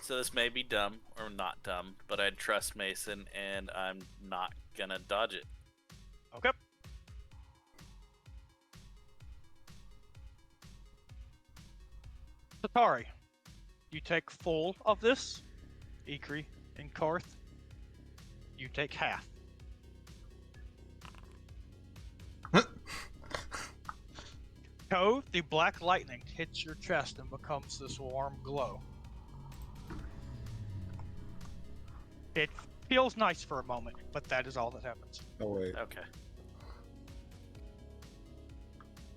So this may be dumb or not dumb, but I trust Mason, and I'm not gonna dodge it. Okay. Setari, you take full of this. Ikrie and Karth, you take half. The black lightning hits your chest and becomes this warm glow. It feels nice for a moment, but that is all that happens. Oh wait. Okay.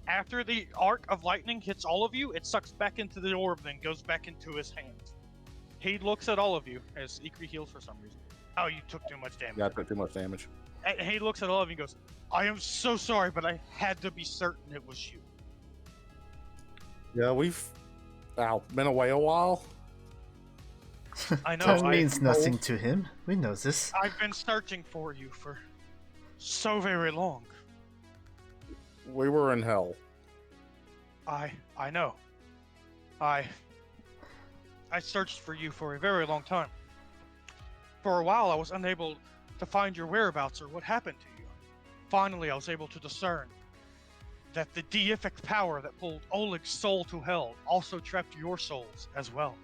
After the arc of lightning hits all of you, it sucks back into the orb and goes back into his hands. He looks at all of you as Ikrie heals for some reason. Oh, you took too much damage. Yeah, I took too much damage. And he looks at all of you and goes, I am so sorry, but I had to be certain it was you. Yeah, we've been away a while. I know. That means nothing to him. We know this. I've been searching for you for so very long. We were in hell. I know. I searched for you for a very long time. For a while, I was unable to find your whereabouts or what happened to you. Finally, I was able to discern that the deific power that pulled Oleg's soul to hell also trapped your souls as well.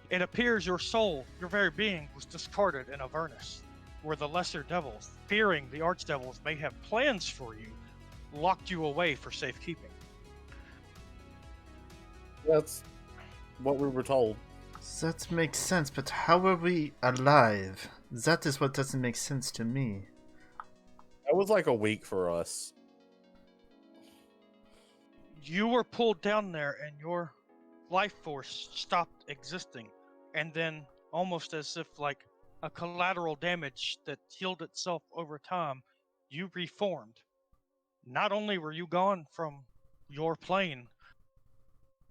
It appears your soul, your very being, was discarded in Avernus, where the lesser devils, fearing the archdevils may have plans for you, locked you away for safekeeping. That's what we were told. That makes sense, but how are we alive? That is what doesn't make sense to me. That was like a week for us. You were pulled down there and your life force stopped existing. And then, almost as if like a collateral damage that healed itself over time, you reformed. Not only were you gone from your plane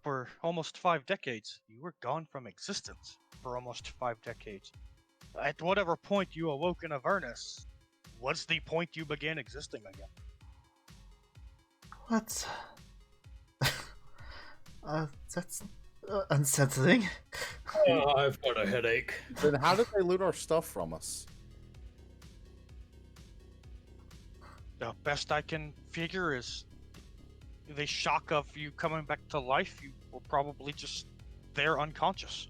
for almost 5 decades, you were gone from existence for almost 5 decades. At whatever point you awoke in Avernus, was the point you began existing again. What? That's unsettling. I've got a headache. Then how did they loot our stuff from us? The best I can figure is the shock of you coming back to life, you were probably just there unconscious.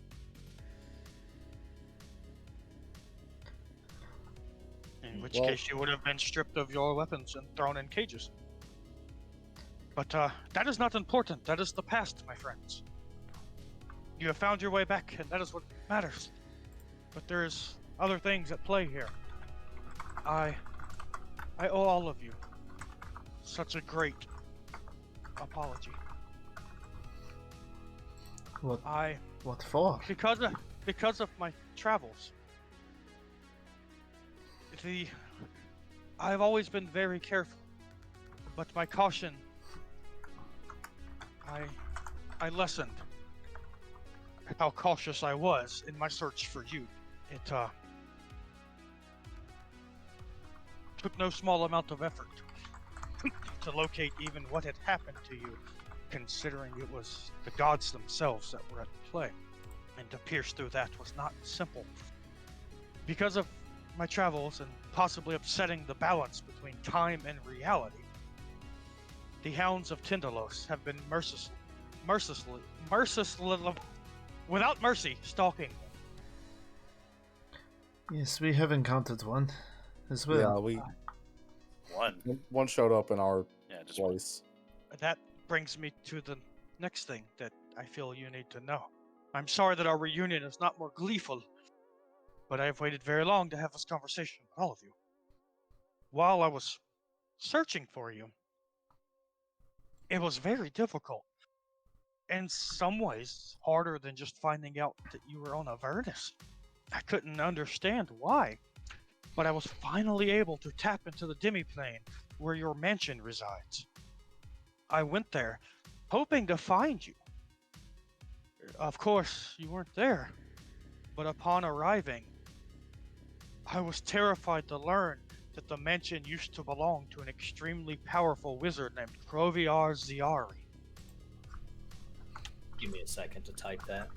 In which case you would have been stripped of your weapons and thrown in cages. But that is not important. That is the past, my friends. You have found your way back, and that is what matters. But there's other things at play here. I owe all of you such a great apology. What for? Because of my travels. I've always been very careful, but my caution, I lessened how cautious I was in my search for you. It took no small amount of effort to locate even what had happened to you, considering it was the gods themselves that were at play. And to pierce through that was not simple. Because of my travels and possibly upsetting the balance between time and reality, the hounds of Tindalos have been mercilessly, without mercy, stalking me. Yes, we have encountered one as well. Yeah, One. one showed up in our just place. That brings me to the next thing that I feel you need to know. I'm sorry that our reunion is not more gleeful, but I have waited very long to have this conversation with all of you. While I was searching for you, it was very difficult. In some ways, harder than just finding out that you were on Avernus. I couldn't understand why, but I was finally able to tap into the demiplane where your mansion resides. I went there, hoping to find you. Of course, you weren't there, but upon arriving, I was terrified to learn that the mansion used to belong to an extremely powerful wizard named Kroviar Zearri. Give me a second to type that.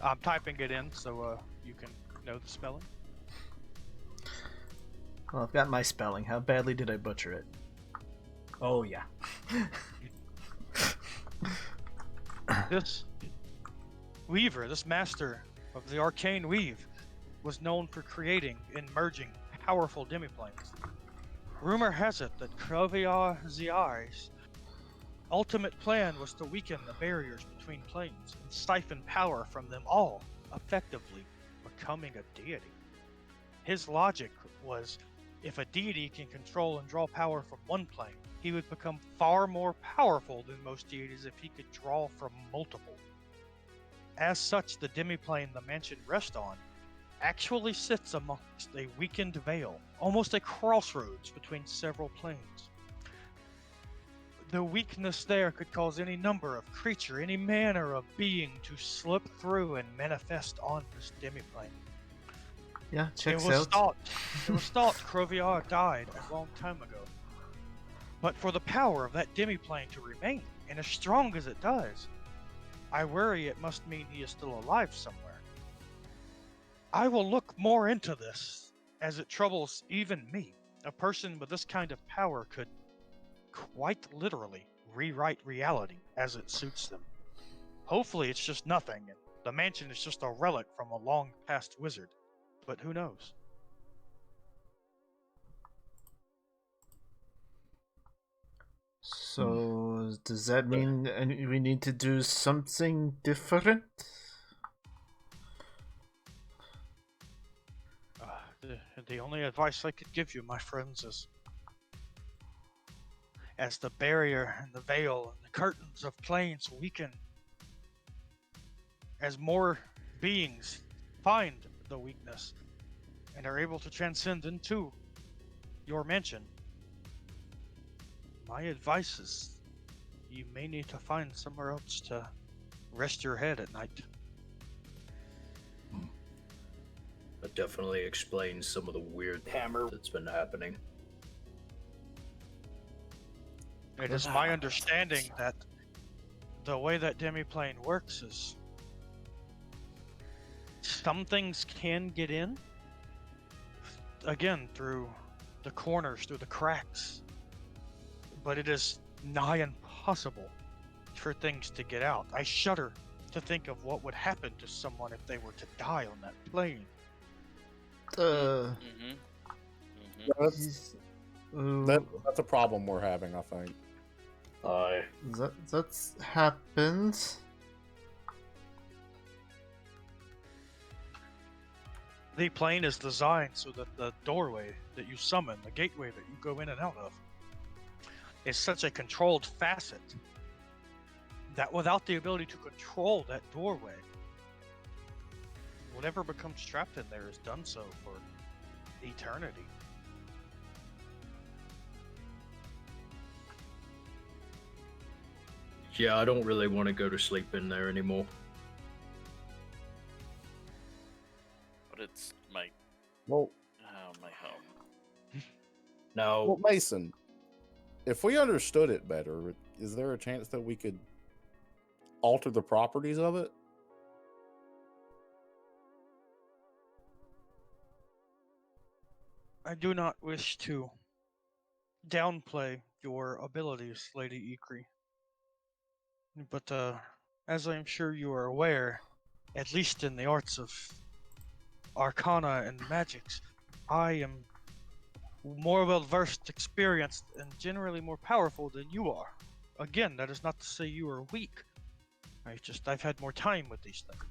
I'm typing it in so you can know the spelling. Well, I've got my spelling. How badly did I butcher it? Oh, yeah. This weaver, this master of the arcane weave, was known for creating and merging powerful demiplanes. Rumor has it that Kroviar Zearri's ultimate plan was to weaken the barriers between planes and siphon power from them all, effectively becoming a deity. His logic was, if a deity can control and draw power from one plane, he would become far more powerful than most deities if he could draw from multiple. As such, the demiplane the mansion rests on actually sits amongst a weakened veil, almost a crossroads between several planes. The weakness there could cause any number of creature, any manner of being to slip through and manifest on this demiplane. Yeah, checks It was out. thought Kroviar died a long time ago. But for the power of that demiplane to remain, and as strong as it does, I worry it must mean he is still alive somewhere. I will look more into this, as it troubles even me. A person with this kind of power could, quite literally, rewrite reality as it suits them. Hopefully it's just nothing, and the mansion is just a relic from a long past wizard. But who knows? So, does that mean we need to do something different? The only advice I could give you, my friends, is as the barrier and the veil and the curtains of planes weaken, as more beings find the weakness and are able to transcend into your mansion, my advice is you may need to find somewhere else to rest your head at night. That definitely explains some of the weird hammer that's been happening. It is my understanding that the way that demiplane works is some things can get in, again, through the corners, through the cracks, but it is nigh impossible for things to get out. I shudder to think of what would happen to someone if they were to die on that plane. Yeah, that's a problem we're having, I think. Aye. That's happened. The plane is designed so that the doorway that you summon, the gateway that you go in and out of, is such a controlled facet that without the ability to control that doorway, whatever becomes trapped in there is done so for eternity. Yeah, I don't really want to go to sleep in there anymore. But it's my Well, my home. Now, well, Mason, if we understood it better, is there a chance that we could alter the properties of it? I do not wish to downplay your abilities, Lady Ikrie. But as I am sure you are aware, at least in the arts of arcana and magics, I am more well versed, experienced, and generally more powerful than you are. Again, that is not to say you are weak. I've had more time with these things.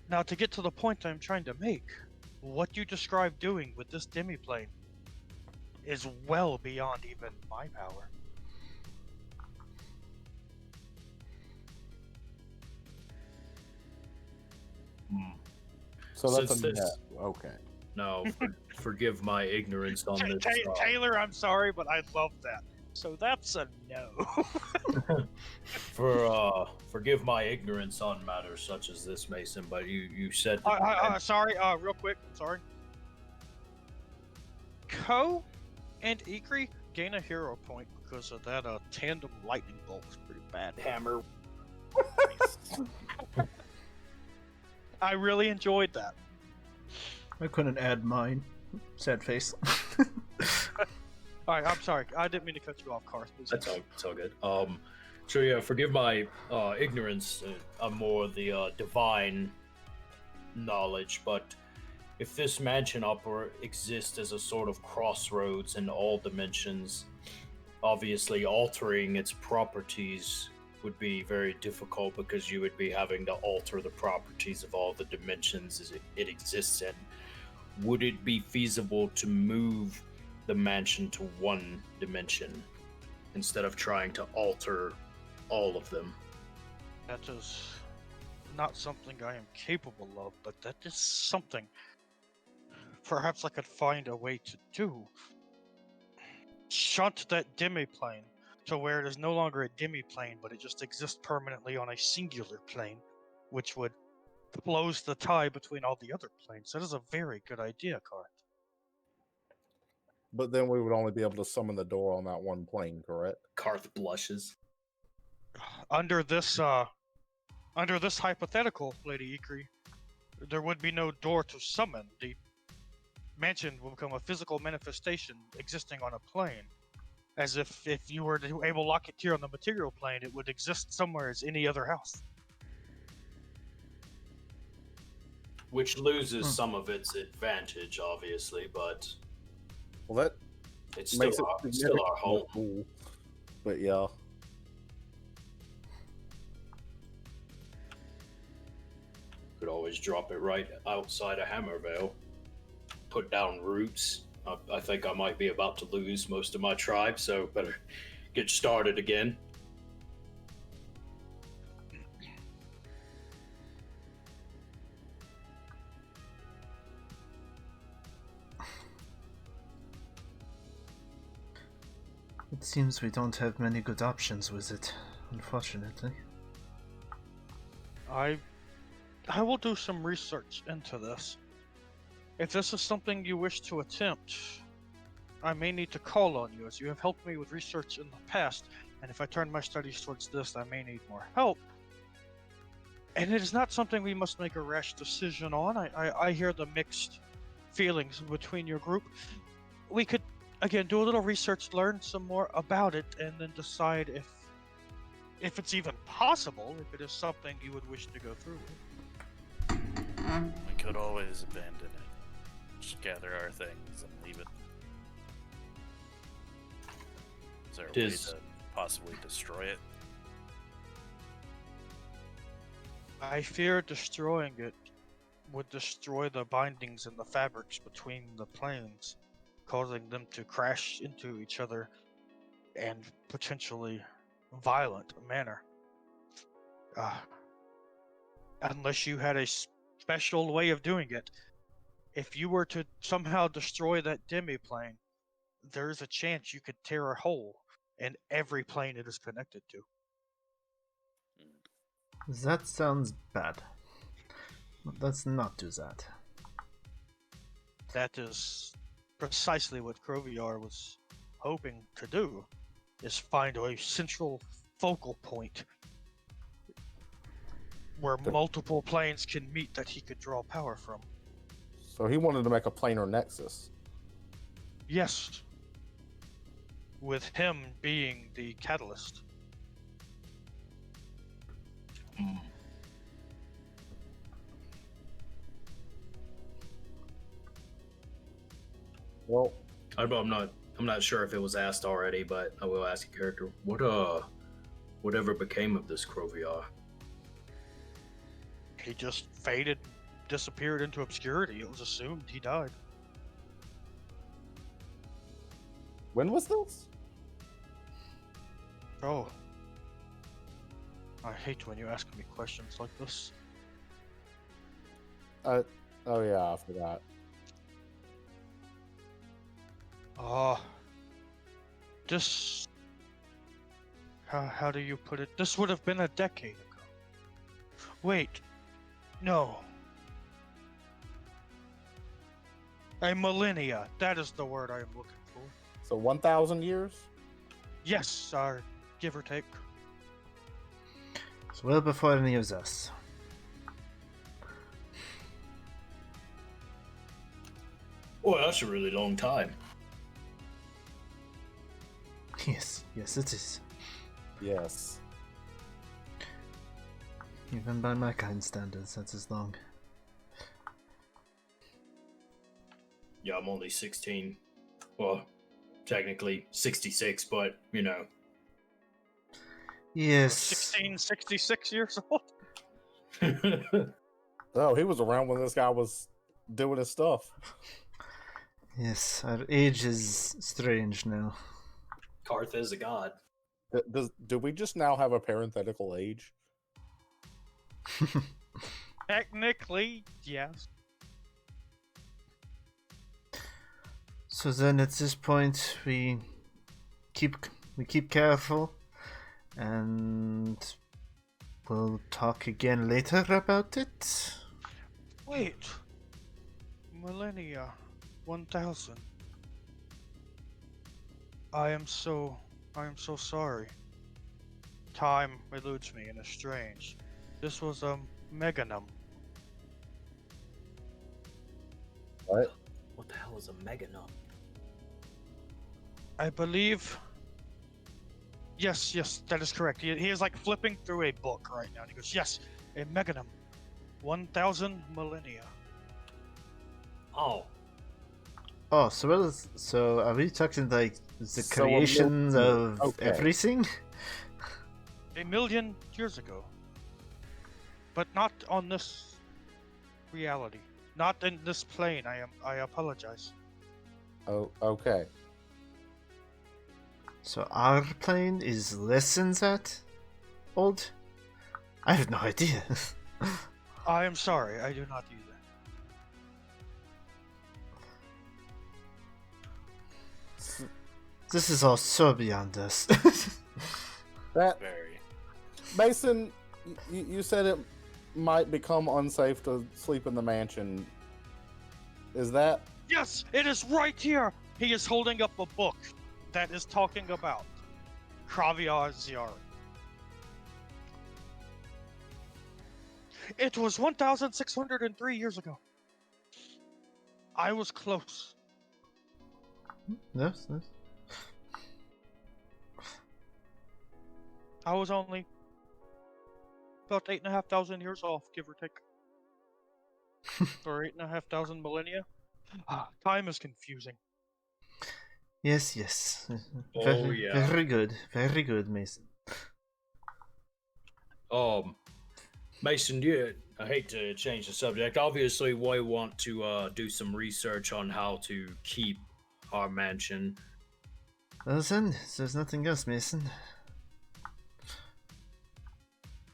Now to get to the point I'm trying to make, what you described doing with this demiplane is well beyond even my power. So that's Since this- okay. now, forgive my ignorance on this. Taylor, I'm sorry, but I love that. So that's a no. Forgive my ignorance on matters such as this, Mason. But you said. Sorry, real quick, sorry. Ko and Ikrie gain a hero point because of that tandem lightning bolt was pretty bad. Hammer. I really enjoyed that. I couldn't add mine. Sad face. All right, I'm sorry. I didn't mean to cut you off, Karth. Please. That's all good. So yeah, forgive my ignorance on more the divine knowledge, but if this mansion exists as a sort of crossroads in all dimensions, obviously altering its properties would be very difficult because you would be having to alter the properties of all the dimensions it exists in. Would it be feasible to move the mansion to one dimension instead of trying to alter all of them? That is not something I am capable of, but that is something perhaps I could find a way to do. Shunt that demi-plane to where it is no longer a demi-plane, but it just exists permanently on a singular plane, which would close the tie between all the other planes. That is a very good idea, Karth. But then we would only be able to summon the door on that one plane, correct? Karth blushes. Under this hypothetical, Lady Ikrie, there would be no door to summon. The mansion will become a physical manifestation existing on a plane. As if you were to able lock it here on the material plane, it would exist somewhere as any other house. Which loses some of its advantage, obviously, but Well, that it's still, makes it still our significantly home. cool. But yeah, Could always drop it right outside of Hammervale. Put down roots. I think I might be about to lose most of my tribe, so better get started again. It seems we don't have many good options with it, unfortunately. I will do some research into this. If this is something you wish to attempt, I may need to call on you, as you have helped me with research in the past, and if I turn my studies towards this, I may need more help. And it is not something we must make a rash decision on. I hear the mixed feelings between your group. We could, again, do a little research, learn some more about it, and then decide if it's even possible, if it is something you would wish to go through with. We could always abandon it. Just gather our things and leave it. Is there a way to possibly destroy it? I fear destroying it would destroy the bindings and the fabrics between the planes, causing them to crash into each other in potentially violent manner. Unless you had a special way of doing it. If you were to somehow destroy that demi-plane, there's a chance you could tear a hole in every plane it is connected to. That sounds bad. Let's not do that. That is precisely what Kroviar was hoping to do, is find a central focal point where multiple planes can meet that he could draw power from. so he wanted to make a planar nexus. Yes. With him being the catalyst. Well, I'm not sure if it was asked already, but I will ask a character. Whatever became of this Kroviar? He just faded, disappeared into obscurity. It was assumed he died. when was this? Oh. I hate when you ask me questions like this. Oh yeah, I forgot. This... How do you put it? This would have been a decade ago. Wait. No. A millennia. That is the word I am looking for. So 1,000 years? Yes, give or take. It's well before any of us. Well, that's a really long time. Yes, yes, it is. Yes. Even by my kind standards, that's as long. Yeah, I'm only 16. Well, technically 66, but, you know. Yes. 1666 years old? Oh, he was around when this guy was doing his stuff. Yes, our age is strange now. Karth is a god. Do we just now have a parenthetical age? Technically, yes. So then, at this point, we keep careful, and we'll talk again later about it. Wait. Millennia 1000. I am so sorry. Time eludes me and is strange. This was a meganum. What? What the hell is a meganum? I believe. Yes, that is correct. He is like flipping through a book right now. And he goes, yes, a meganum. 1000 millennia. Oh, Oh, so are we talking like the So a creation million- of okay. everything? A million years ago. But not on this reality. Not in this plane. I apologize. Oh, okay. So our plane is less than that old? I have no idea. I am sorry. I do not either. This is all so beyond us. That Very. Mason, you said it might become unsafe to sleep in the mansion. Is that? Yes, it is right here. He is holding up a book that is talking about Kroviar Zearri. It was 1,603 years ago. I was close. Yes. I was only about 8,500 years off, give or take. Or 8,500 millennia. Time is confusing. Yes. Oh, yeah. Very good, Mason. Mason, I hate to change the subject. Obviously, we want to do some research on how to keep our mansion. Well then, there's nothing else, Mason.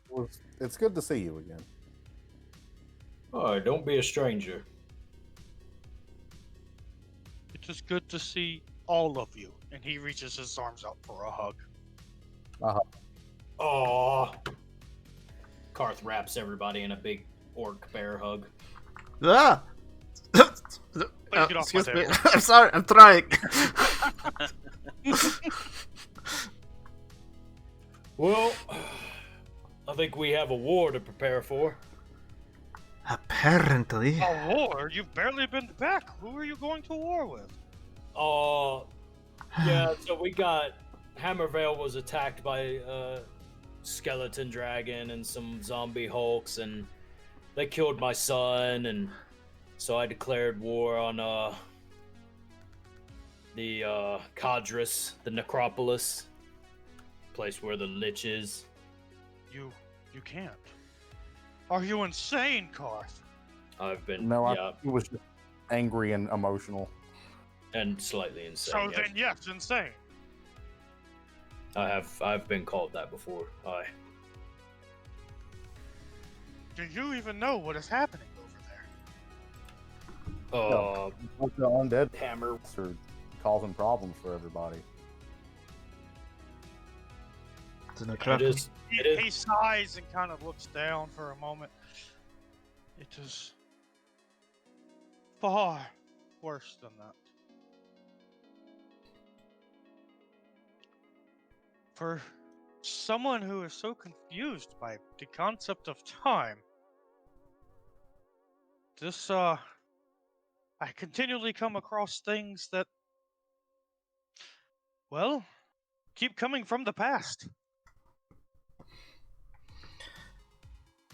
Well, it's good to see you again. Oh, don't be a stranger. It is good to see all of you. And he reaches his arms out for a hug. Aww. Karth wraps everybody in a big orc bear hug. Ah! get off my Excuse me. table. I'm sorry, I'm trying. Well, I think we have a war to prepare for. Apparently. A war? You've barely been back. Who are you going to war with? Yeah, so we got... Hammervale was attacked by a skeleton dragon and some zombie hulks, and they killed my son, and so I declared war on, the, Cadris, the Necropolis, place where the Lich is. You can't. Are you insane, Karth? I've been, No, yeah, I was just angry and emotional. and slightly insane. So yes. then, yes, insane. I've been called that before. Do you even know what is happening over there? Like the undead Hammer. are causing problems for everybody. It is. He sighs and kind of looks down for a moment. It is far worse than that. For someone who is so confused by the concept of time. This, I continually come across things that, well, keep coming from the past.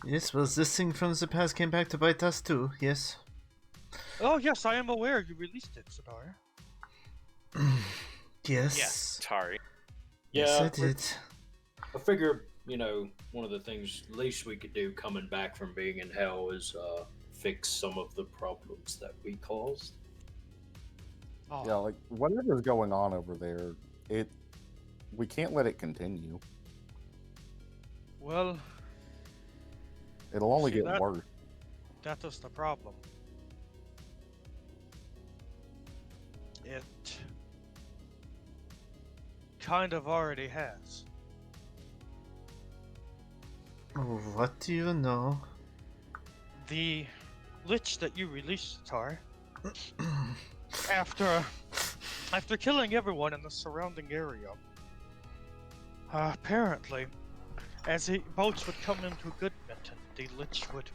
Yes, well, this thing from the past came back to bite us too, yes. Oh, yes, I am aware you released it, Setari. Yes. Yes, Tari. Yes, Yeah, I did. I figure, one of the things least we could do coming back from being in hell is fix some of the problems that we caused. Oh, Yeah, like whatever's going on over there, we can't let it continue. well, It'll only See, get worse. that is the problem. It kind of already has. Oh, what do you know? The Lich that you released, Setari, after killing everyone in the surrounding area, apparently, as the boats would come into Goodminton, the Lich would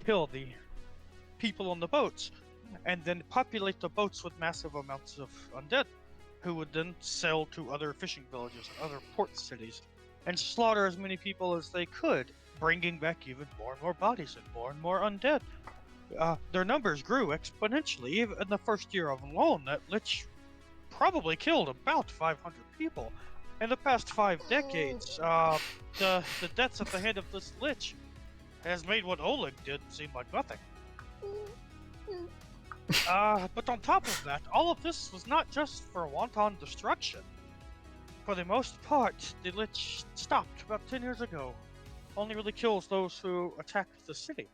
kill the people on the boats, and then populate the boats with massive amounts of undead, who would then sell to other fishing villages and other port cities, and slaughter as many people as they could, bringing back even more and more bodies and more undead. Their numbers grew exponentially. Even in the first year alone, that Lich probably killed about 500 people. In the past 5 decades, the deaths at the hand of this Lich has made what Oleg did seem like nothing. But on top of that, all of this was not just for wanton destruction. For the most part, the Lich stopped about 10 years ago. Only really kills those who attack the city.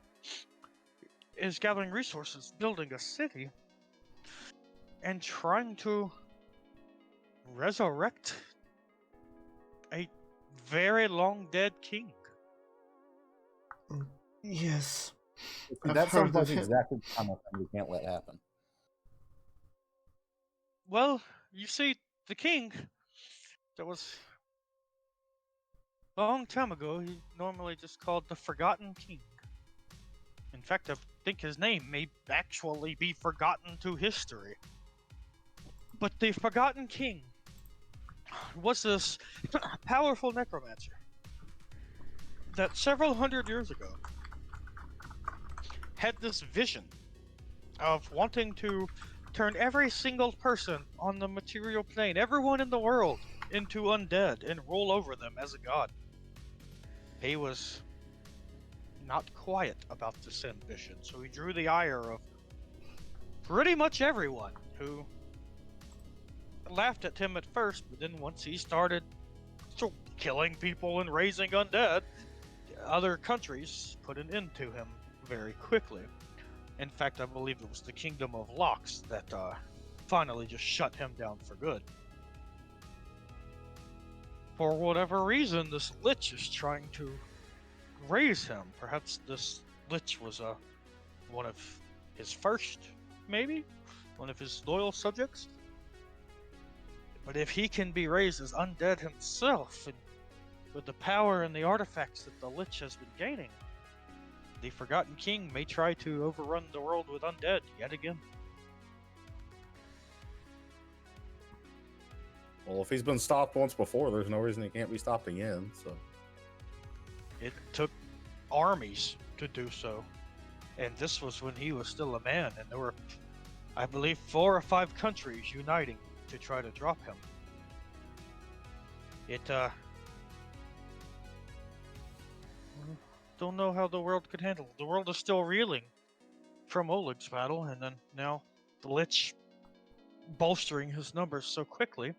Is gathering resources, building a city, and trying to resurrect a very long dead king. Yes. See, I've that heard sounds like of him. exactly the kind of thing we can't let happen. Well, you see, the king, that was a long time ago, he normally just called the Forgotten King. In fact, I think his name may actually be forgotten to history. But the Forgotten King was this powerful necromancer that several hundred years ago had this vision of wanting to turn every single person on the material plane, everyone in the world, into undead and rule over them as a god. He was not quiet about this ambition, so he drew the ire of pretty much everyone who laughed at him at first, but then once he started killing people and raising undead, other countries put an end to him very quickly. In fact, I believe it was the Kingdom of Locks that finally just shut him down for good. For whatever reason, this Lich is trying to raise him. Perhaps this Lich was one of his first, maybe? One of his loyal subjects? But if he can be raised as undead himself, and with the power and the artifacts that the Lich has been gaining, the Forgotten King may try to overrun the world with undead yet again. Well, if he's been stopped once before, there's no reason he can't be stopped again. So It took armies to do so. And this was when he was still a man, and there were, I believe, 4 or 5 countries uniting to try to drop him. Don't know how the world could handle it. The world is still reeling from Oleg's battle, and then now the Lich bolstering his numbers so quickly.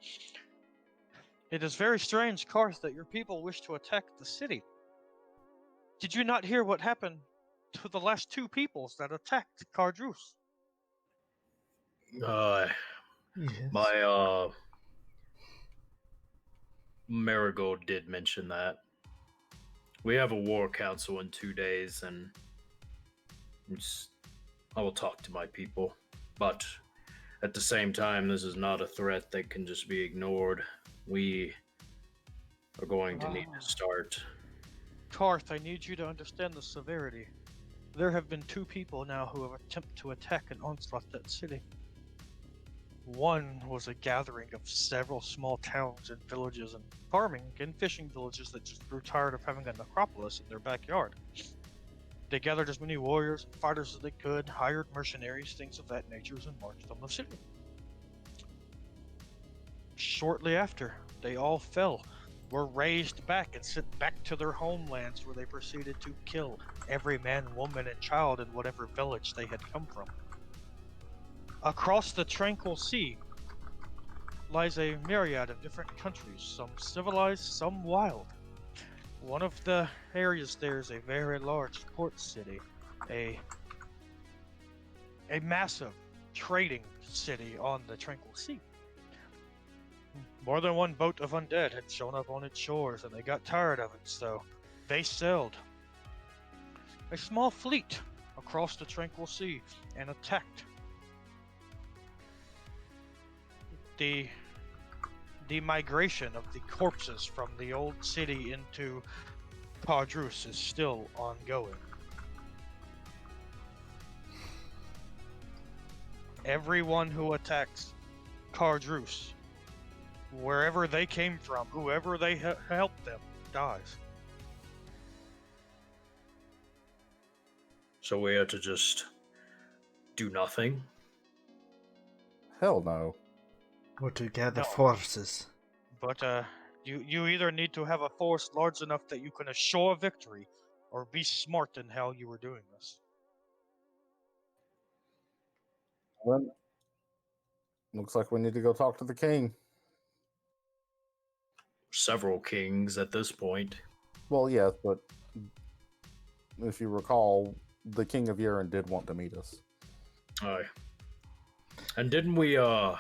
It is very strange, Karth, that your people wish to attack the city. Did you not hear what happened to the last 2 peoples that attacked Cardrus? Yes. My Marigold did mention that. We have a war council in 2 days, and I will talk to my people. But at the same time, this is not a threat that can just be ignored. We are going to need to start. Karth, I need you to understand the severity. There have been 2 people now who have attempted to attack and onslaught that city. One was a gathering of several small towns and villages and farming and fishing villages that just grew tired of having a necropolis in their backyard. They gathered as many warriors and fighters as they could, hired mercenaries, things of that nature, and marched on the city. Shortly after, they all fell, were raised back and sent back to their homelands, where they proceeded to kill every man, woman, and child in whatever village they had come from. Across the tranquil sea lies a myriad of different countries, some civilized, some wild. One of the areas there is a very large port city, a massive trading city on the tranquil sea. More than one boat of undead had shown up on its shores, and they got tired of it, so they sailed a small fleet across the tranquil sea and attacked. The migration of the corpses from the old city into Padrus is still ongoing. Everyone who attacks Cardrus, wherever they came from, whoever they helped them, dies. So we have to just do nothing? Hell no. Or to gather No. forces. But you either need to have a force large enough that you can assure victory, or be smart in how you are doing this. Well, looks like we need to go talk to the king. Several kings at this point. Well, yes, but if you recall, the King of Urine did want to meet us. Aye. And didn't when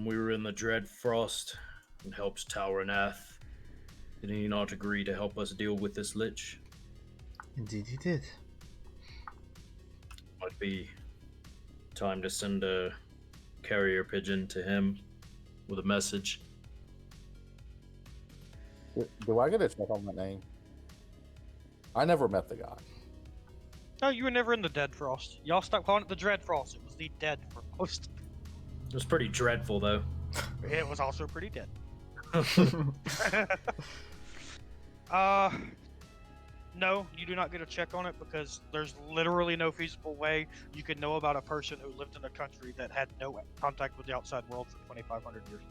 we were in the Dread Frost and helped Tower Nath, did he not agree to help us deal with this Lich? Indeed he did. Might be time to send a carrier pigeon to him with a message. Do I get a check on that name? I never met the guy. No, you were never in the Dead Frost. Y'all stopped calling it the Dread Frost. It was the Dead Frost. It was pretty dreadful, though. It was also pretty dead. No, you do not get a check on it, because there's literally no feasible way you could know about a person who lived in a country that had no contact with the outside world for 2,500 years.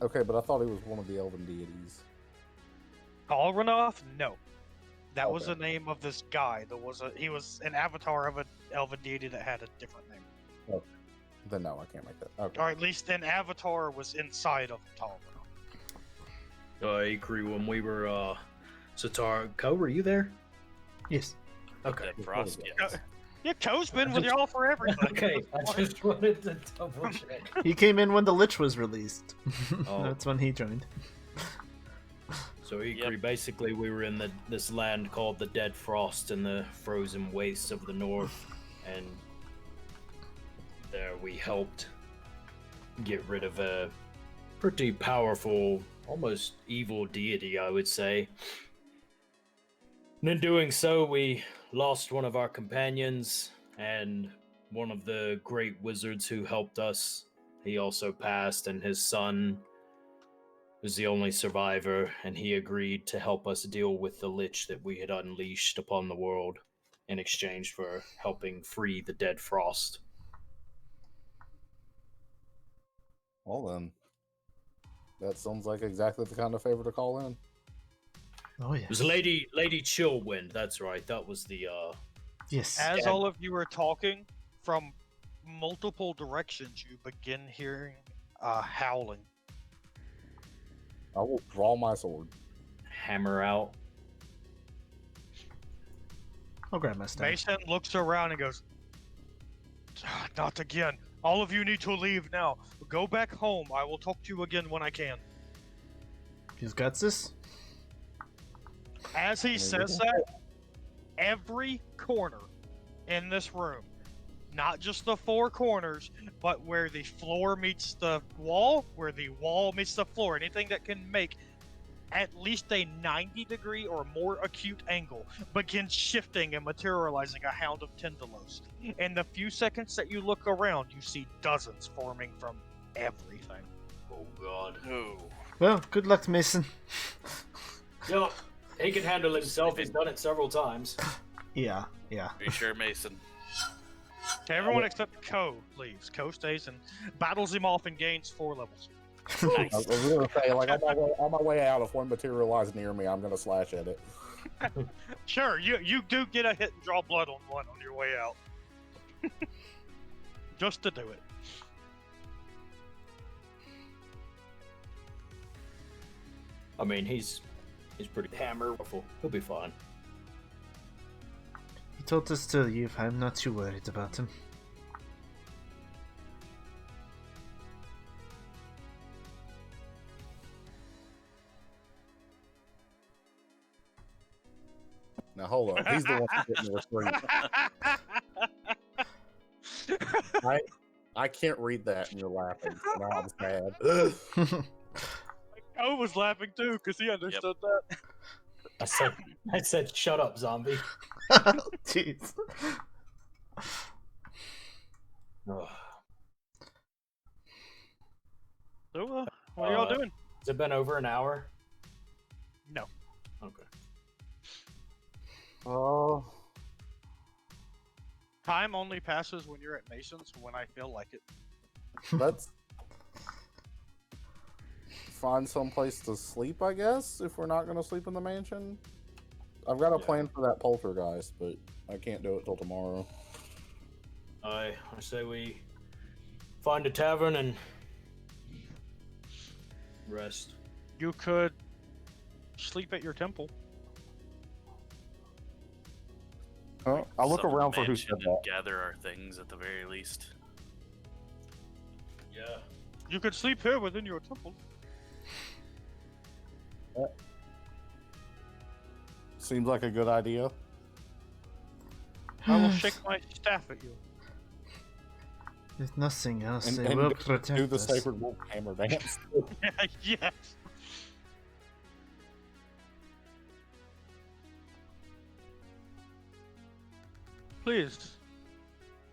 Okay, but I thought he was one of the elven deities. Kalranoth? No. That was Okay. the name of this guy. He was an avatar of an elven deity that had a different name. Then no, I can't make that. Okay. Or at least an avatar was inside of Kalranoth. Ikrie, when we were, Setari, Ko, were you there? Yes. Okay. Dead Frost, yes. Yeah, Ko's been with y'all for everything. Okay, I just wanted to double check. He came in when the Lich was released. Oh. That's when he joined. So Ikrie, basically we were in this land called the Dead Frost in the frozen wastes of the north, and there we helped get rid of a pretty powerful, almost evil deity, I would say. And in doing so, we lost one of our companions, and one of the great wizards who helped us, he also passed, and his son was the only survivor, and he agreed to help us deal with the Lich that we had unleashed upon the world in exchange for helping free the Dead Frost. Well then, that sounds like exactly the kind of favor to call in. Oh yeah. It was Lady Chillwind, that's right. That was the Yes. As all of you are talking, from multiple directions, you begin hearing howling. I will draw my sword. hammer out. I'll grab my staff. Mason looks around and goes, "Not again. All of you need to leave now. Go back home. I will talk to you again when I can." He's got this. As he says that, every corner in this room, Not just the four corners, but where the floor meets the wall, where the wall meets the floor. Anything that can make at least a 90-degree or more acute angle begins shifting and materializing a hound of Tyndalos. In the few seconds that you look around, you see dozens forming from everything. Oh god. Oh. Well, good luck, Mason. Yup. He can handle himself. He's done it several times. Yeah. Be sure, Mason. Okay, everyone except Ko leaves. Ko stays and battles him off and gains 4 levels. I was gonna say, like, on my way out, if one materializes near me, I'm gonna slash at it. Sure, you do get a hit and draw blood on one on your way out. Just to do it. I mean, he's pretty hammerful. He'll be fine. He told us to leave. I'm not too worried about him. Now hold up, he's the one who's getting the restraint. I can't read that, and you're laughing. Now I'm sad. Ko was laughing too because he understood that. I said, shut up, zombie. Jeez. Ugh. So, what are y'all doing? Has it been over an hour? No. Okay. Oh, Time only passes when you're at Mason's when I feel like it. let's find some place to sleep, I guess, if we're not going to sleep in the mansion. I've got a plan for that poltergeist, but I can't do it till tomorrow. I say we find a tavern and rest. You could sleep at your temple. Huh? I'll look Summon around the for who mansion said and that. gather our things at the very least. Yeah. You could sleep here within your temple. Seems like a good idea. I will shake my staff at you. If nothing else, And, they and will do protect the us. sacred wolf hammer dance. Yes. Please,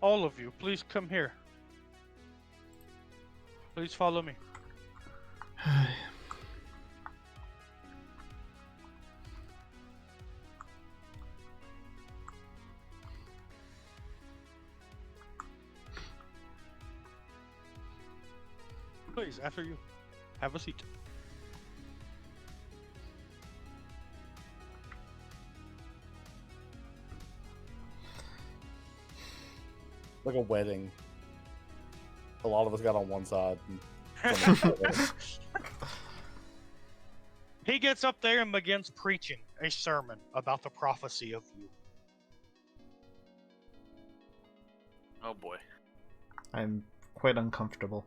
all of you, please come here. Please follow me. Please, after you, have a seat. Like a wedding. A lot of us got on one side. He gets up there and begins preaching a sermon about the prophecy of you. Oh boy. I'm quite uncomfortable.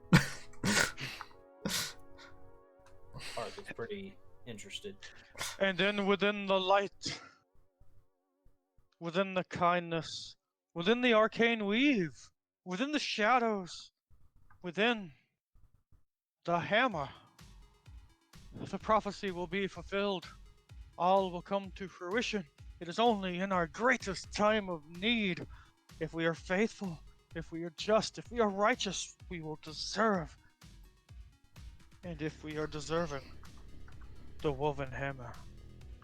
Park is pretty interested. And then within the light, within the kindness, within the arcane weave, within the shadows, within the hammer, the prophecy will be fulfilled. All will come to fruition. It is only in our greatest time of need. If we are faithful, if we are just, if we are righteous, we will deserve. And if we are deserving, the woven hammer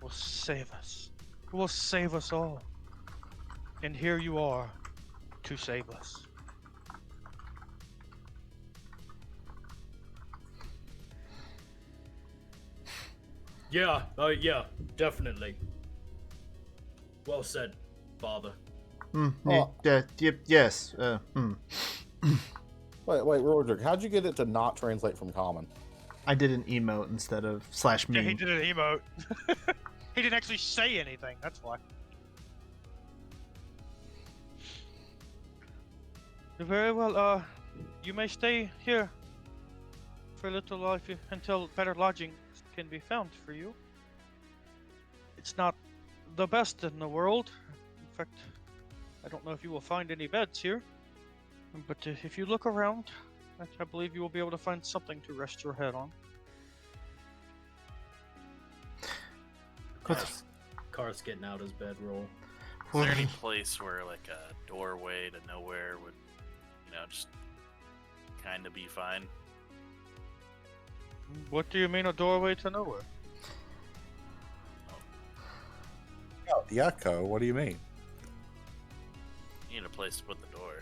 will save us. It will save us all. And here you are to save us. Yeah, yeah, definitely. Well said, Father. Yes. Wait, Rordrik, how'd you get it to not translate from common? I did an emote instead of /me. Yeah, he did an emote. He didn't actually say anything, that's why. Very well, you may stay here for a little while until better lodging can be found for you. It's not the best in the world. In fact, I don't know if you will find any beds here. But if you look around, I believe you will be able to find something to rest your head on. Good. Karth's getting out his bedroll. Is there any place where like a doorway to nowhere would, just kind of be fine? What do you mean a doorway to nowhere? Oh, the echo. What do you mean? You need a place to put the door.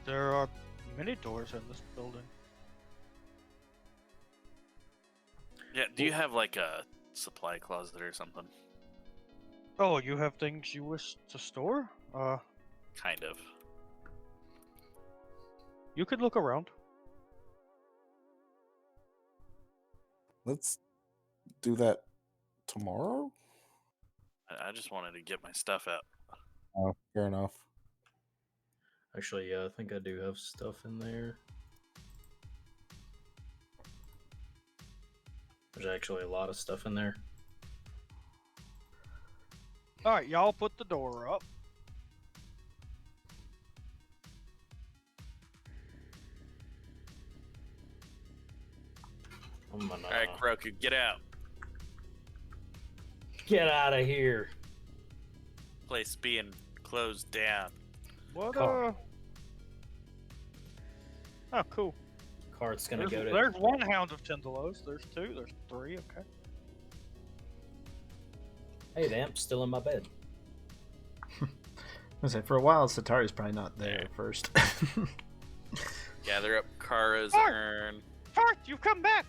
There are many doors in this building. Yeah, do you have like a supply closet or something? Oh, you have things you wish to store? Kind of. You could look around. Let's do that tomorrow? I just wanted to get my stuff out. Oh, fair enough. Actually, yeah, I think I do have stuff in there. There's actually a lot of stuff in there. Alright, y'all put the door up. I'm gonna Alright, Kroku, get out. get out of here. Place being closed down. What, Car. Oh, cool. Karth's gonna go to. There's one Hound of Tindalos. There's two. There's three. Okay. Hey, the amp's still in my bed. I was say, for a while, Setari's probably not there Yeah. first. Gather up Kara's Mark! urn. Fart, you've come back!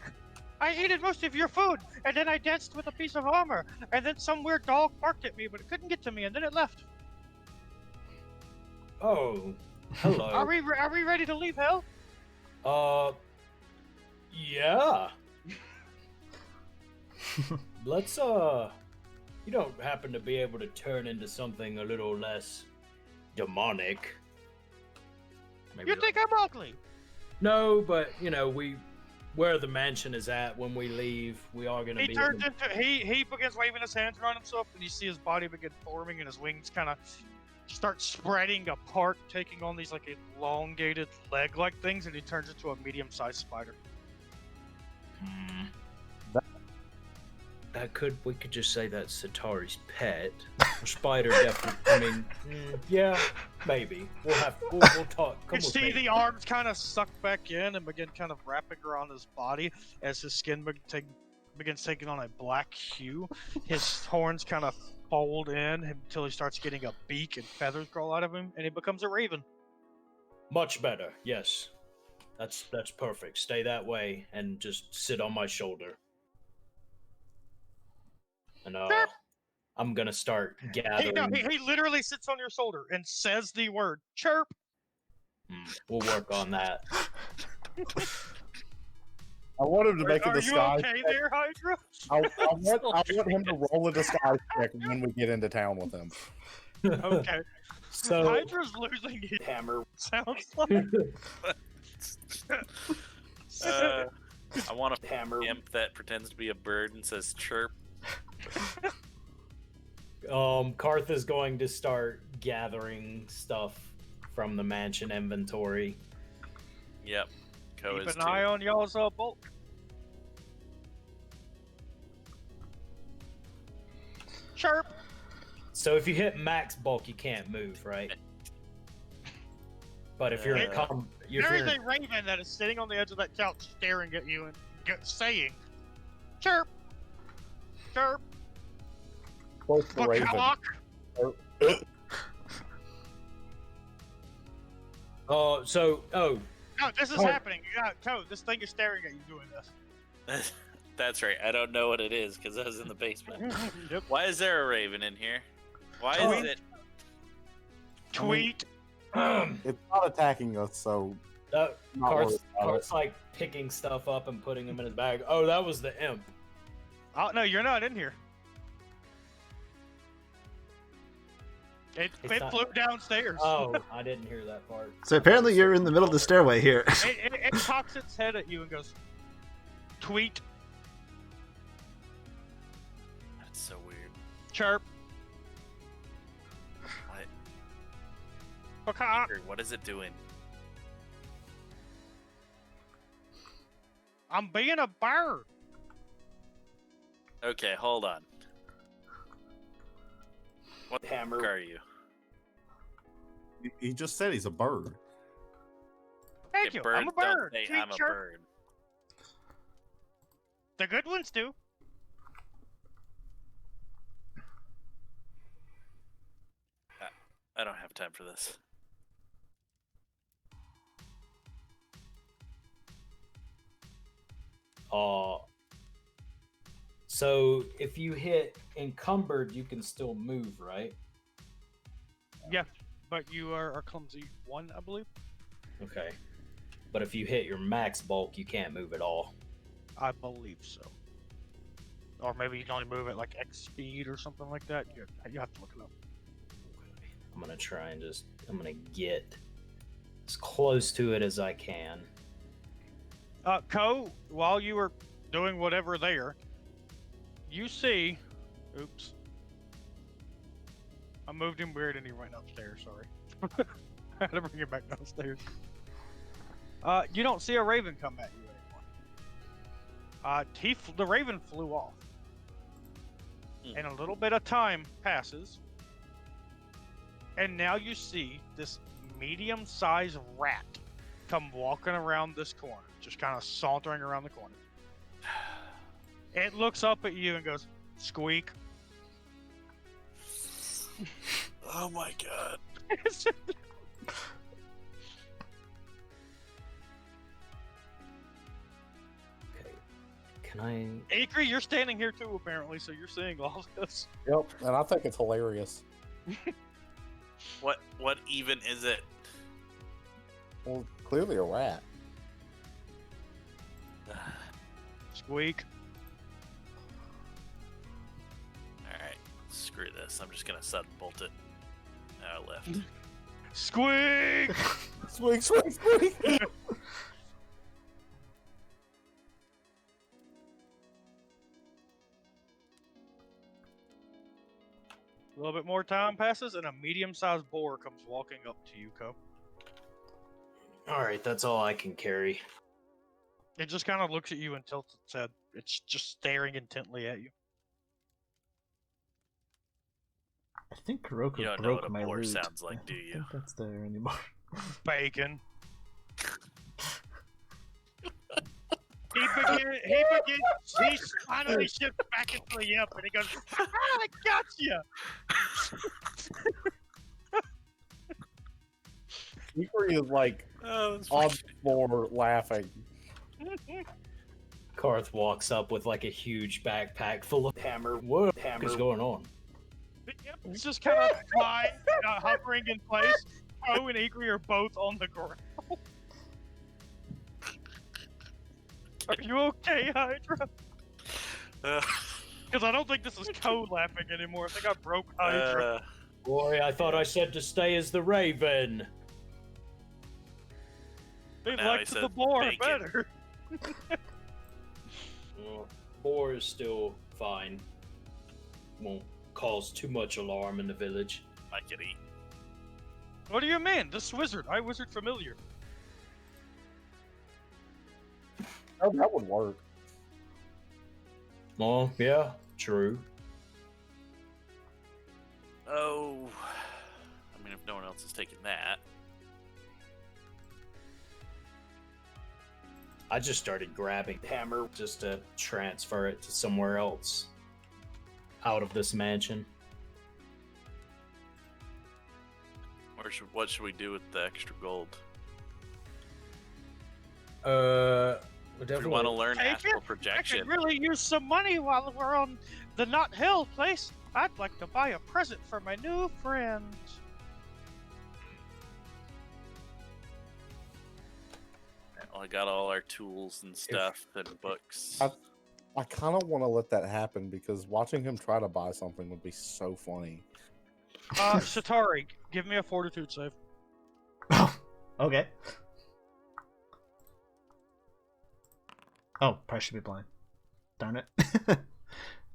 I ate most of your food, and then I danced with a piece of armor, and then some weird dog barked at me, but it couldn't get to me, and then it left. Oh, hello. Are we ready to leave hell? Yeah. Let's, you don't happen to be able to turn into something a little less demonic. Maybe You think I'm ugly? No, but, where the mansion is at when we leave, we are going to He be... turns into he begins waving his hands around himself, and you see his body begin forming, and his wings kind of start spreading apart, taking on these like elongated leg-like things, and he turns into a medium-sized spider. We could just say that's Setari's pet. Spider definitely, yeah, maybe. We'll talk. You see the arms kind of suck back in and begin kind of wrapping around his body as his skin begins taking on a black hue. His horns kind of fold in until he starts getting a beak and feathers grow out of him, and he becomes a raven. Much better, yes. That's perfect. Stay that way and just sit on my shoulder. And I'm gonna start gathering. He literally sits on your shoulder and says the word chirp. We'll work on that. I want him to make a Are you disguise okay check. there, Hydra? I want him to roll a disguise check when we get into town with him. Okay. So Hydra's losing his hammer. sounds like. I want a Hammer. imp that pretends to be a bird and says chirp. Karth is going to start gathering stuff from the mansion inventory. Yep. Ko Keep is an eye too. on y'all's bulk. Chirp. So if you hit max bulk, you can't move, right? But if you're Yeah. There is a raven that is sitting on the edge of that couch staring at you and saying, chirp. Chirp. Both the raven. Cock. Oh, No, this is Oh. happening. Yeah, Toad, this thing is staring at you doing this. That's right. I don't know what it is because I was in the basement. Yep. Why is there a raven in here? Why Oh. is it? Tweet. It's not attacking us, so not worried about Karth's like picking stuff up and putting them in his bag. Oh, that was the imp. Oh, no, you're not in here. It not- flew downstairs. Oh, I didn't hear that part. So apparently you're in the middle of the stairway here. It cocks its head at you and goes, tweet, That's so weird. chirp. Ikrie, what is it doing? I'm being a bird. Okay, hold on. What the Hammer. fuck are you? He just said he's a bird. Thank Okay, you. birds I'm a don't bird. say Sweet I'm a Chirp. bird. The good ones do. I don't have time for this. So if you hit encumbered, you can still move, right? Yeah, but you are a clumsy one, I believe. Okay. But if you hit your max bulk, you can't move at all. I believe so. Or maybe you can only move at like X speed or something like that. You have to look it up. I'm gonna try and I'm gonna get as close to it as I can. Ko, while you were doing whatever there, you see. Oops. I moved him weird and he went upstairs, sorry. I had to bring him back downstairs. You don't see a raven come at you anymore. The raven flew off. And a little bit of time passes. And now you see this medium-sized rat come walking around this corner. Just kind of sauntering around the corner. It looks up at you and goes, squeak. Oh my god. Okay. Can I? Ikrie, you're standing here too, apparently, so you're seeing all of this. Yep, and I think it's hilarious. What even is it? Well, clearly a rat. Squeak. Alright, screw this. I'm just gonna sudden bolt it. I left. Squeak! Squeak, squeak, squeak! A little bit more time passes, and a medium-sized boar comes walking up to you, Ko. Alright, that's all I can carry. It just kind of looks at you and tilts its head. It's just staring intently at you. I think Kuroko You don't know broke what a my boar loot. sounds like, I do don't you? think that's there anymore. Bacon. He finally shifts back into the yip, and he goes, "Ah, I got you!" Ikrie is like Oh, that's on the floor laughing. Karth walks up with like a huge backpack full of hammer. What is going on? Yep, it's just kind of flying, hovering in place. Ko and Ikrie are both on the ground. Are you okay, Hydra? Because I don't think this is Ko laughing anymore. I think I broke Hydra. Boy, I thought I said to stay as the Raven. They now he liked the said boar bacon. better. Well, boar is still fine. Won't cause too much alarm in the village. I could eat. What do you mean? This wizard. I wizard familiar. Oh, that would work. Oh, yeah, true. Oh, I mean, if no one else is taking that. I just started grabbing the hammer just to transfer it to somewhere else. Out of this mansion. What should we do with the extra gold? Do we want to learn Take astral it. I projection? could really use some money while we're on the Not Hill place. I'd like to buy a present for my new friend. Well, I got all our tools and stuff and books. I kind of want to let that happen because watching him try to buy something would be so funny. Setari, give me a fortitude save. Okay. Oh, probably should be blind. Darn it.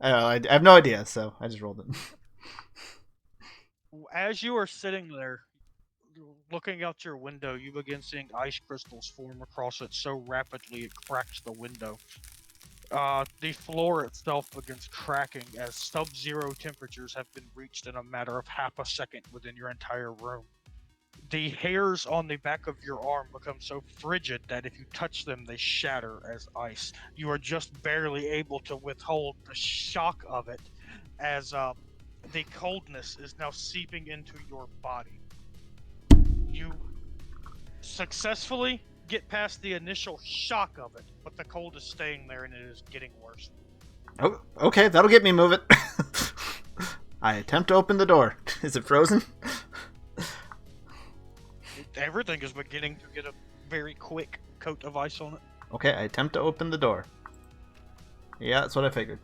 I have no idea, so I just rolled it. As you are sitting there, looking out your window, you begin seeing ice crystals form across it so rapidly it cracks the window. The floor itself begins cracking as sub-zero temperatures have been reached in a matter of half a second within your entire room. The hairs on the back of your arm become so frigid that if you touch them, they shatter as ice. You are just barely able to withhold the shock of it as the coldness is now seeping into your body. You successfully get past the initial shock of it, but the cold is staying there and it is getting worse. Oh, okay, that'll get me moving. I attempt to open the door. Is it frozen? Everything is beginning to get a very quick coat of ice on it. Okay, I attempt to open the door. Yeah, that's what I figured.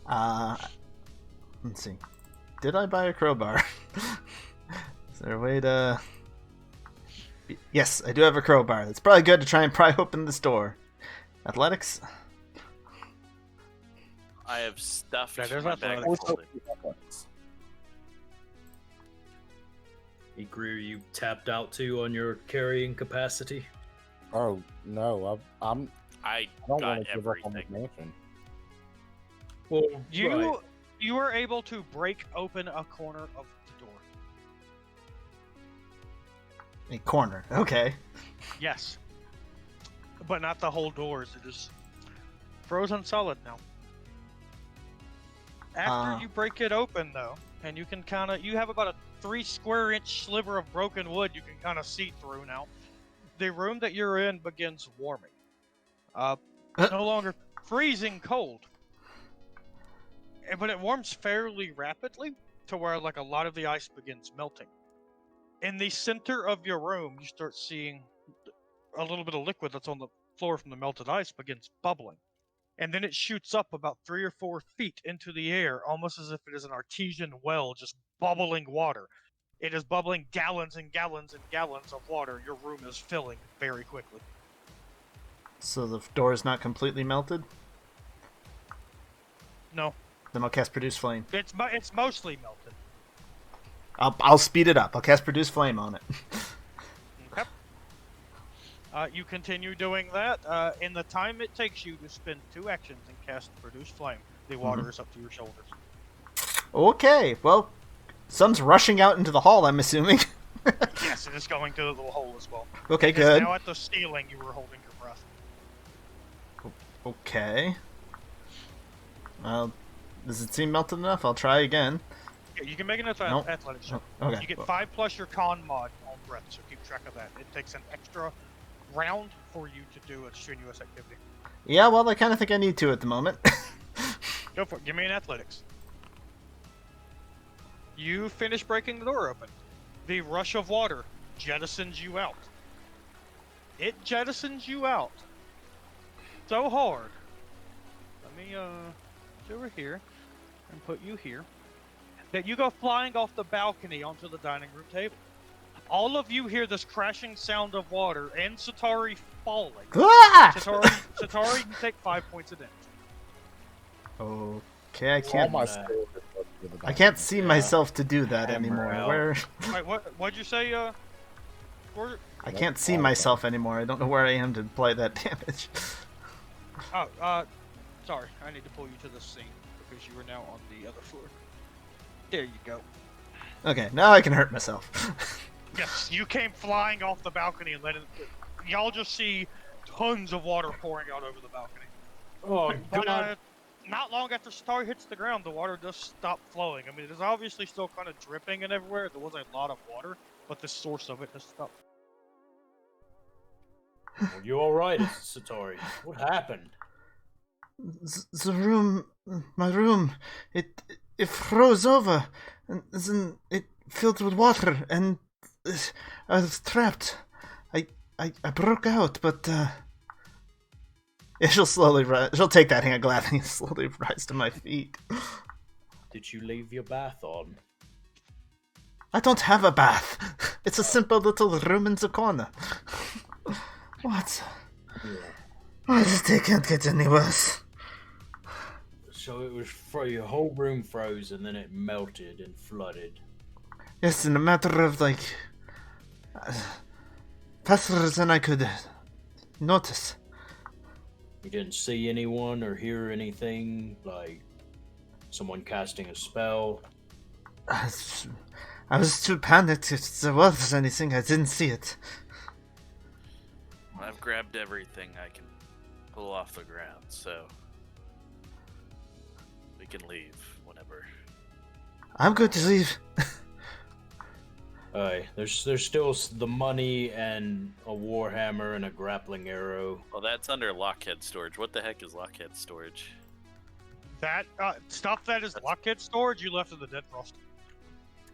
Let's see. Did I buy a crowbar? Is there a way to... Yes, I do have a crowbar. It's probably good to try and pry open this door. Athletics? I have stuffed Yeah, there's my bag athletics. full. Ikrie, are you tapped out too on your carrying capacity? Oh no, I I don't got want to give up on the everything. mansion. Well, You were able to break open a corner of the door. A corner. Okay. Yes. But not the whole doors. It is frozen solid now. After you break it open, though, and you can kind of... You have about a 3 square inch sliver of broken wood you can kind of see through now. The room that you're in begins warming. It's no longer freezing cold. But it warms fairly rapidly to where like a lot of the ice begins melting. In the center of your room, you start seeing a little bit of liquid that's on the floor from the melted ice begins bubbling. And then it shoots up about 3 or 4 feet into the air, almost as if it is an artesian well, just bubbling water. It is bubbling gallons and gallons and gallons of water. Your room is filling very quickly. So the door is not completely melted? No, Then I'll cast Produce Flame. it's mostly melted. I'll speed it up. I'll cast Produce Flame on it. Okay. You continue doing that. In the time it takes you to spend 2 actions and cast Produce Flame, the water is up to your shoulders. Okay, well, sun's rushing out into the hall, I'm assuming. Yes, it is going to the little hole as well. Okay, It is good. now at the ceiling, you were holding your breath. Okay. Well, does it seem melted enough? I'll try again. Yeah, you can make an Nope. athletics check. Okay. You get 5 plus your con mod on breath, so keep track of that. It takes an extra round for you to do a strenuous activity. Yeah, well, I kind of think I need to at the moment. Go for it. Give me an athletics. You finish breaking the door open. The rush of water jettisons you out. It jettisons you out so hard. Let me get over here and put you here. That you go flying off the balcony onto the dining room table. All of you hear this crashing sound of water and Setari falling. Ah! Setari, you take 5 points of damage. Okay, I All can't. my skills are close to the I can't diamond. see myself to do that Hammer anymore. out. Where? Wait, what'd you say, Rordrik? I can't see myself anymore. I don't know where I am to apply that damage. Oh, sorry. I need to pull you to the scene because you are now on the other floor. There you go. Okay, now I can hurt myself. Yes, you came flying off the balcony and let it. Y'all just see tons of water pouring out over the balcony. Oh, But God. not long after Setari hits the ground, the water does stop flowing. I mean, it is obviously still kind of dripping and everywhere. There was a lot of water, but the source of it has stopped. Are you alright, Setari? What happened? The room, my room, it froze over, and then it filled with water, and I was trapped. I broke out, but she'll slowly rise. She'll take that hand glove and slowly rise to my feet. Did you leave your bath on? I don't have a bath. It's a simple little room in the corner. What? Why they can't get any worse? So it was your whole room froze and then it melted and flooded. Yes, in a matter of faster than I could notice. You didn't see anyone or hear anything, like someone casting a spell? I was too panicked. If there was anything, I didn't see it. I've grabbed everything I can pull off the ground, so we can leave whenever. I'm good to leave. Alright, there's still the money and a warhammer and a grappling arrow. Well, that's under lockhead storage. What the heck is lockhead storage? That stuff that is lockhead storage you left in the Dead Frost.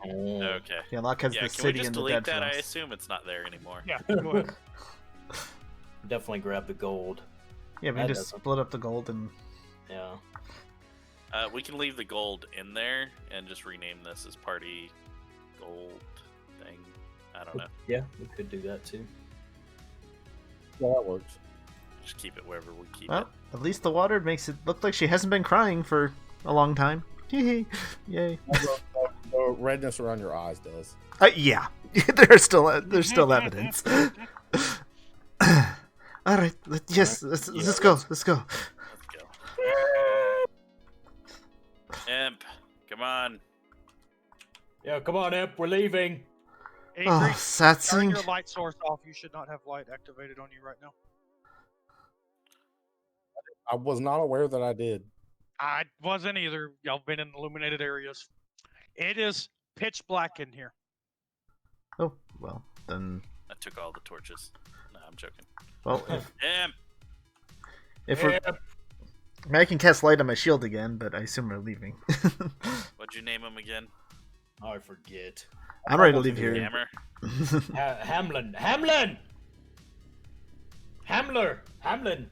Oh. Okay. Yeah, Lockhead's Yeah, the can we city just in the delete Dead that? I Frost. assume it's not there anymore. Yeah, go ahead. Definitely grab the gold. Yeah, we That can just doesn't- split up the gold and... Yeah. We can leave the gold in there and just rename this as party gold thing. I don't know. Yeah, we could do that too. Yeah, that works. Just keep it wherever we keep Well, it. at least the water makes it look like she hasn't been crying for a long time. Yay. The redness around your eyes does. Yeah. there's still evidence. All right. Yes. Let's go. Let's go. Let's go. Imp, come on. Yeah, come on, Imp, we're leaving. Oh, Ikrie, turn Satsing. your light source off. You should not have light activated on you right now. I was not aware that I did. I wasn't either. Y'all been in illuminated areas. It is pitch black in here. Oh, well, then. I took all the torches. No, I'm joking. Well, Imp! if we're. Imp. I mean, I can cast light on my shield again, but I assume we're leaving. What'd you name him again? Oh, I forget. I'm ready to leave here. Hammer? Hamlin!